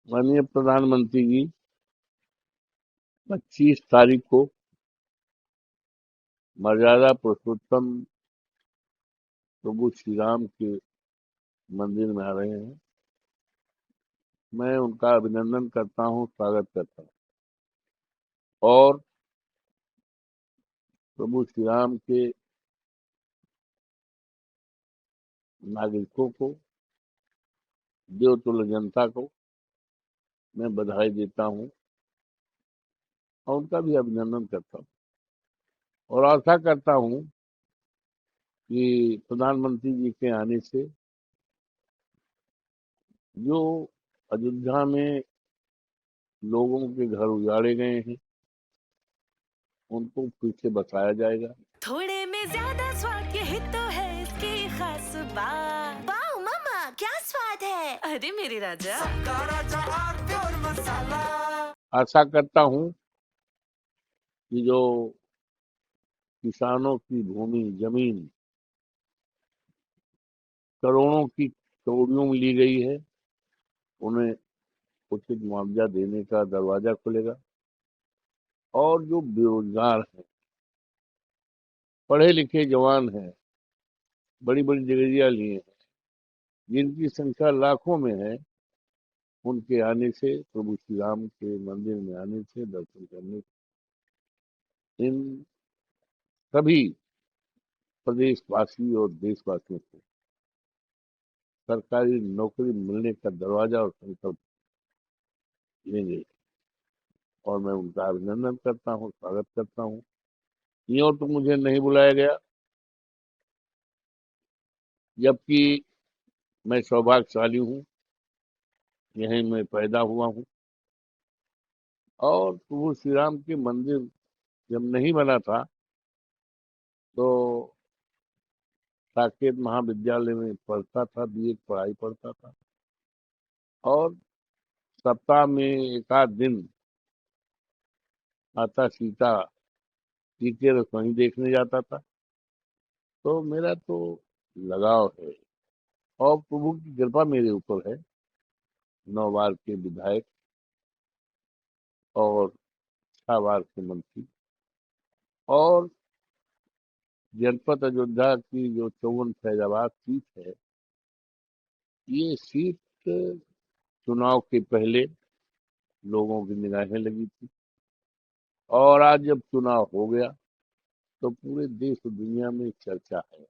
माननीय प्रधानमंत्री जी 25 तारीख को मर्यादा पुरुषोत्तम प्रभु श्री राम के मंदिर में आ रहे हैं। मैं उनका अभिनंदन करता हूं, स्वागत करता हूं और प्रभु श्री राम के नागरिकों को, देवतुल्य जनता को मैं बधाई देता हूं और उनका भी अभिनंदन करता हूं और आशा करता हूं कि प्रधानमंत्री जी के आने से जो अयोध्या में लोगों के घर उजाड़े गए हैं उनको फिर से बसाया जाएगा। थोड़े में ज्यादा स्वाद, यही तो है इसकी खास बात। वाओ मम्मा, क्या स्वाद है। अरे मेरे राजा, सबका राजा आरती और मसाला। आशा करता हूं कि जो किसानों की भूमि जमीन करोड़ों की करोड़ियों में ली गई है, उन्हें उचित मुआवजा देने का दरवाजा खुलेगा और जो बेरोजगार हैं, पढ़े लिखे जवान हैं, बड़ी बड़ी डिग्रियां लिए हैं, जिनकी संख्या लाखों में है, उनके आने से, प्रभु श्री राम के मंदिर में आने से, दर्शन करने से इन सभी प्रदेशवासी और देशवासियों को सरकारी नौकरी मिलने का दरवाजा और संकल्प लेंगे और मैं उनका अभिनंदन करता हूँ, स्वागत करता हूँ। यूं तो मुझे नहीं बुलाया गया, जबकि मैं सौभाग्यशाली हूँ, यहीं मैं पैदा हुआ हूँ और प्रभु श्री राम के मंदिर जब नहीं बना था तो साकेत महाविद्यालय में पढ़ता था, बीए की पढ़ाई पढ़ता था और सप्ताह में एक आध दिन माता सीता जी के रसोई देखने जाता था। तो मेरा तो लगाव है और प्रभु की कृपा मेरे ऊपर है। 9 बार के विधायक और 6 बार के मंत्री और जनपद अयोध्या की जो 54 फैजाबाद सीट है, ये सीट चुनाव के पहले लोगों की निगाहें लगी थी और आज जब चुनाव हो गया तो पूरे देश और दुनिया में चर्चा है।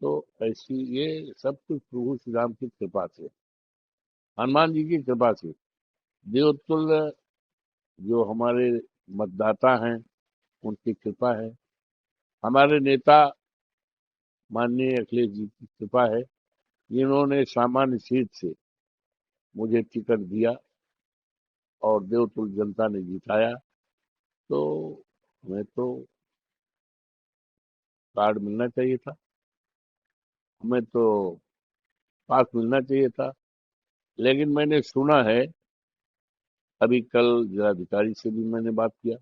तो ऐसी ये सब कुछ प्रभु श्री राम की कृपा से, हनुमान जी की कृपा से, देवतुल्य जो हमारे मतदाता हैं उनकी कृपा है, हमारे नेता माननीय अखिलेश जी की कृपा है, जिन्होंने सामान्य सीट से मुझे टिकट दिया और देवतुल्य जनता ने जिताया। तो हमें तो कार्ड मिलना चाहिए था, हमें तो पास मिलना चाहिए था। लेकिन मैंने सुना है, अभी कल जिलाधिकारी से भी मैंने बात किया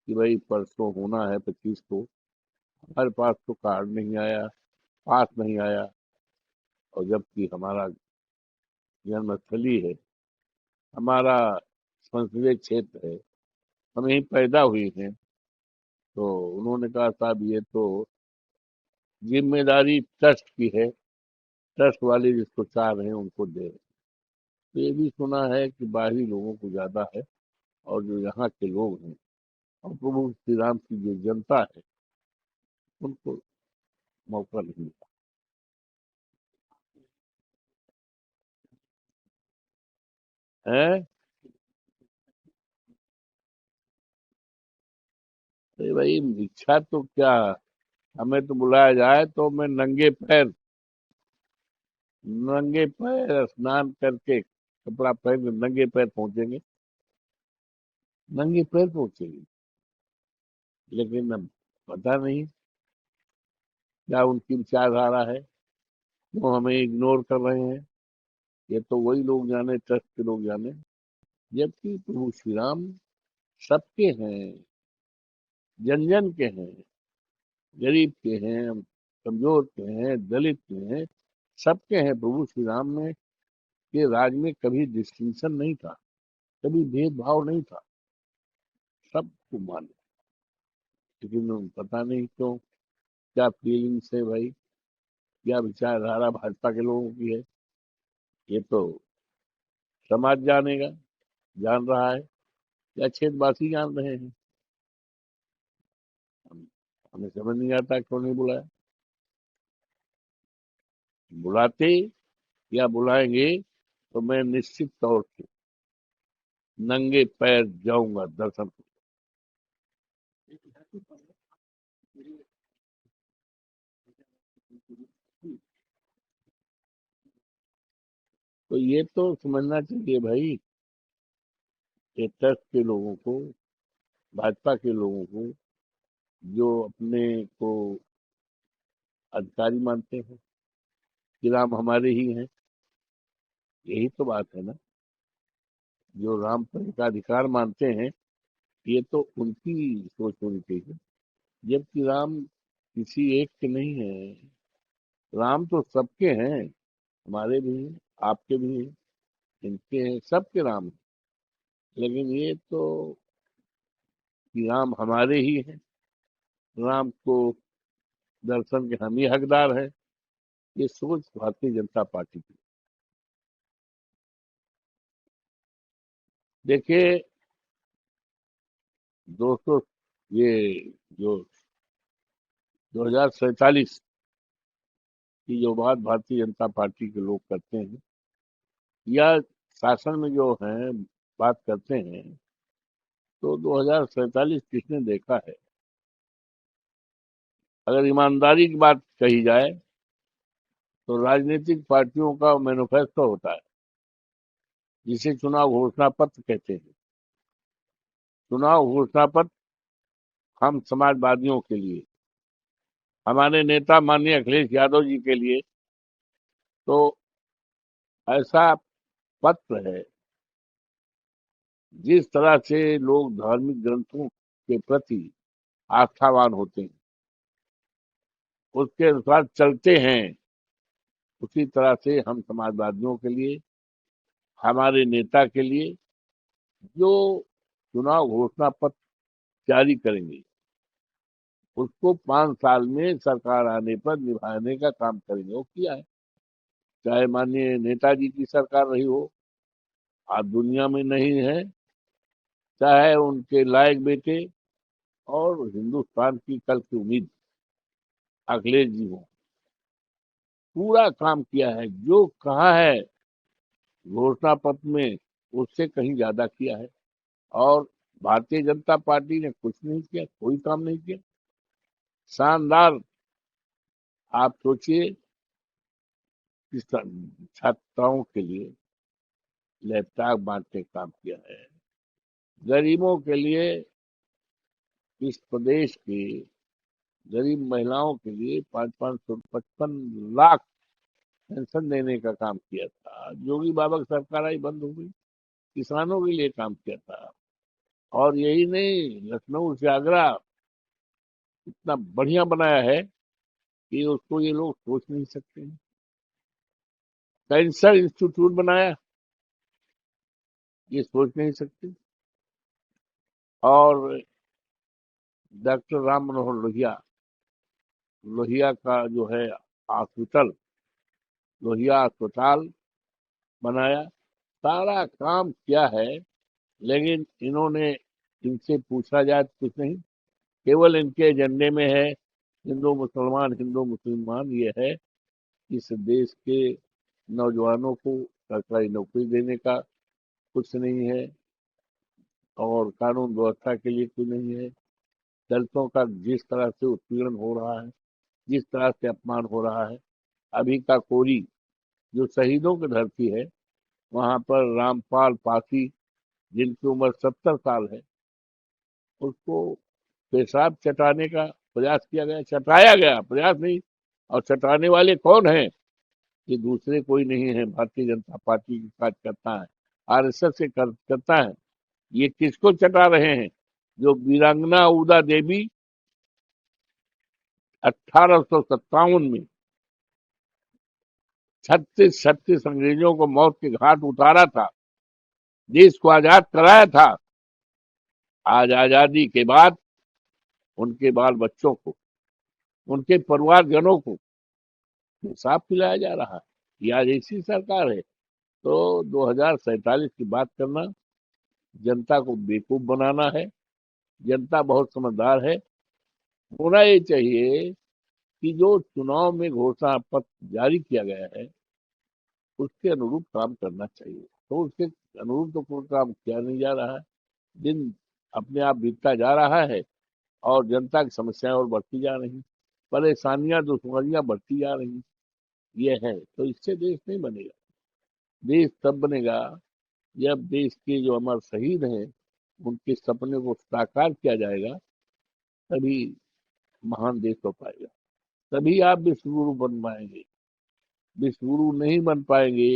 कि भाई परसों होना है 25 को, हमारे पास तो कार्ड नहीं आया, पास नहीं आया और जबकि हमारा जन्मस्थली है, हमारा संसदीय क्षेत्र है, हम यहीं पैदा हुए हैं। तो उन्होंने कहा साहब ये तो जिम्मेदारी ट्रस्ट की है, ट्रस्ट वाले जिसको चाह रहे हैं उनको दे रहे हैं। तो ये भी सुना है कि बाहरी लोगों को ज्यादा है और जो यहाँ के लोग हैं और प्रभु श्री राम की जो जनता है उनको मौका नहीं मिला है। अरे भाई इच्छा तो क्या, हमें तो बुलाया जाए तो मैं नंगे पैर स्नान करके कपड़ा पहन के नंगे पैर पहुंचेंगे, नंगे पैर पहुंचेंगे। लेकिन अब पता नहीं क्या उनकी विचारधारा है, क्यों हमें इग्नोर कर रहे हैं, ये तो वही लोग जाने, ट्रस्ट के लोग जाने। जबकि प्रभु श्री राम सबके हैं, जन जन के हैं, गरीब के हैं, कमजोर के हैं, दलित के हैं, सबके हैं। प्रभु श्री राम में के राज में कभी डिस्टिंक्शन नहीं था, कभी भेदभाव नहीं था, सबको माने। लेकिन पता नहीं क्यों, क्या फीलिंग्स है भाई, क्या विचारधारा भाजपा के लोगों की है, ये तो समाज जानेगा, जान रहा है, या क्षेत्रवासी जान रहे हैं। हमें समझ नहीं आता क्यों नहीं बुलाया। बुलाते या बुलाएंगे तो मैं निश्चित तौर से नंगे पैर जाऊंगा दर्शन को। तो ये तो समझना चाहिए भाई, ये ट्रस्ट के लोगों को, भाजपा के लोगों को, जो अपने को अधिकारी मानते हैं कि राम हमारे ही हैं, यही तो बात है ना। जो राम पर का अधिकार मानते हैं, ये तो उनकी सोच होनी चाहिए, जबकि राम किसी एक के नहीं है। राम तो सबके हैं, हमारे भी हैं, आपके भी हैं, इनके हैं, सबके राम हैं। लेकिन ये तो कि राम हमारे ही हैं, राम को दर्शन के हम ही हकदार हैं, ये सोच भारतीय जनता पार्टी की। देखिए दोस्तों, ये जो 2047 की जो बात भारतीय जनता पार्टी के लोग करते हैं, या शासन में जो हैं बात करते हैं, तो 2047 किसने देखा है? अगर ईमानदारी की बात कही जाए तो राजनीतिक पार्टियों का मैनिफेस्टो होता है, जिसे चुनाव घोषणा पत्र कहते हैं। चुनाव घोषणा पत्र हम समाजवादियों के लिए, हमारे नेता माननीय अखिलेश यादव जी के लिए तो ऐसा पत्र है, जिस तरह से लोग धार्मिक ग्रंथों के प्रति आस्थावान होते हैं, उसके अनुसार चलते हैं, उसी तरह से हम समाजवादियों के लिए, हमारे नेता के लिए जो चुनाव घोषणा पत्र जारी करेंगे, उसको 5 साल में सरकार आने पर निभाने का काम करेंगे। वो किया है, चाहे माननीय नेताजी की सरकार रही हो, आज दुनिया में नहीं है, चाहे उनके लायक बेटे और हिंदुस्तान की कल की उम्मीद अखिलेश जी हो, पूरा काम किया है। जो कहा है घोषणा पत्र में, उससे कहीं ज्यादा किया है। और भारतीय जनता पार्टी ने कुछ नहीं किया, कोई काम नहीं किया। शानदार, आप सोचिए कि छात्राओं के लिए लैपटॉप बांटने का काम किया है, गरीबों के लिए, इस प्रदेश के गरीब महिलाओं के लिए 5,555 लाख पेंशन देने का काम किया था। योगी बाबा की सरकार आई, बंद हो गई। किसानों के लिए काम किया था। और यही नहीं, लखनऊ से आगरा इतना बढ़िया बनाया है कि उसको ये लोग सोच नहीं सकते हैं। कैंसर इंस्टीट्यूट बनाया, ये सोच नहीं सकते। और डॉक्टर राम मनोहर लोहिया, लोहिया का जो है हॉस्पिटल, लोहिया अस्पताल बनाया, सारा काम किया है। लेकिन इन्होंने, इनसे पूछा जाए तो कुछ नहीं, केवल इनके एजेंडे में है हिंदू मुसलमान। ये है इस देश के नौजवानों को सरकारी नौकरी देने का कुछ नहीं है, और कानून व्यवस्था के लिए कुछ नहीं है। दलितों का जिस तरह से उत्पीड़न हो रहा है, जिस तरह से अपमान हो रहा है, अभी का कोरी जो शहीदों की धरती है, वहां पर रामपाल पासी, जिनकी उम्र 70 साल है, उसको पेशाब चटाने का प्रयास किया गया, चटाया गया, प्रयास नहीं। और चटाने वाले कौन है? ये दूसरे कोई नहीं है, भारतीय जनता पार्टी के कार्यकर्ता है, आरएसएस के कार्यकर्ता है। ये किसको चटा रहे हैं? जो वीरांगना उदा देवी 1857 में 36 अंग्रेजों को मौत के घाट उतारा था, देश को आजाद कराया था। आज आजादी के बाद उनके बाल बच्चों को, उनके परिवारजनों को हिसाब खिलाया जा रहा है। ये आज ऐसी सरकार है। तो 2047 की बात करना जनता को बेवकूफ बनाना है। जनता बहुत समझदार है। होना ये चाहिए कि जो चुनाव में घोषणा पत्र जारी किया गया है उसके अनुरूप काम करना चाहिए। तो उसके अनुरूप तो कोई काम किया नहीं जा रहा है। दिन अपने आप बीतता जा रहा है और जनता की समस्याएं और बढ़ती जा रही, परेशानियां दुश्वारियां बढ़ती जा रही। ये है, तो इससे देश नहीं बनेगा। देश तब बनेगा जब देश के जो अमर शहीद हैं उनके सपने को साकार किया जाएगा, तभी महान देश हो पाएगा। तभी आप विश्वगुरु बन पाएंगे। विश्वगुरु नहीं बन पाएंगे।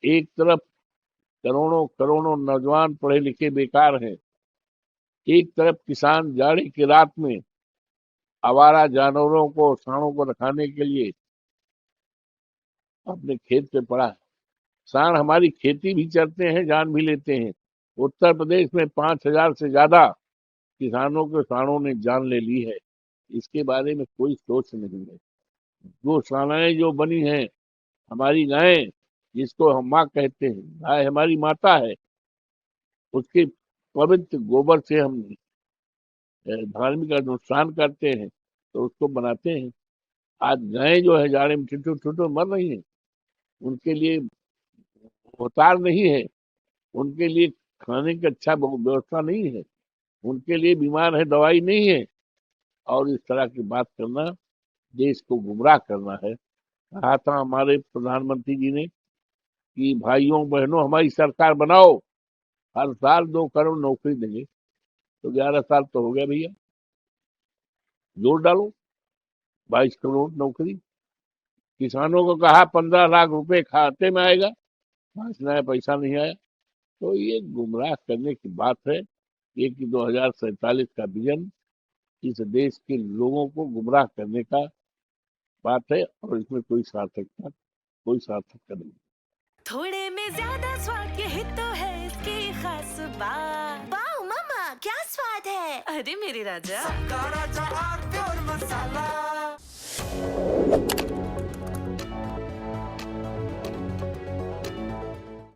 एक तरफ करोड़ों करोड़ों नौजवान पढ़े लिखे बेकार हैं, एक तरफ किसान जाड़े की रात में आवारा जानवरों को, सांडों को रखाने के लिए अपने खेत पे पड़ा है। सांड हमारी खेती भी चरते हैं, जान भी लेते हैं। उत्तर प्रदेश में 5,000 से ज्यादा किसानों के सांडों ने जान ले ली है। इसके बारे में कोई सोच नहीं है। गौशालाएं जो बनी हैं, हमारी गायें जिसको हम माँ कहते हैं, गाय हमारी माता है, उसके पवित्र गोबर से हम धार्मिक अनुष्ठान करते हैं तो उसको बनाते हैं। आज गायें जो है जाड़े में ठिठुर ठिठुर मर रही हैं। उनके लिए अवतार नहीं है, उनके लिए खाने की अच्छा व्यवस्था नहीं है, उनके लिए बीमार है दवाई नहीं है। और इस तरह की बात करना देश को गुमराह करना है। कहा था हमारे प्रधानमंत्री जी ने कि भाइयों बहनों हमारी सरकार बनाओ, हर साल 2 करोड़ नौकरी देंगे। तो 11 साल तो हो गया भैया, जोर डालो 22 करोड़ नौकरी। किसानों को कहा 15 लाख रुपए खाते में आएगा, 5 नया पैसा नहीं आया। तो ये गुमराह करने की बात है। ये कि 2047 का विजन इस देश के लोगों को गुमराह करने का बात है और इसमें कोई सार्थकता नहीं। थोड़े में ज्यादा स्वाद, यही तो है इसकी खास बात। वाओ मम्मा क्या स्वाद है। अरे मेरे राजा, सबका राजा और प्योर मसाला।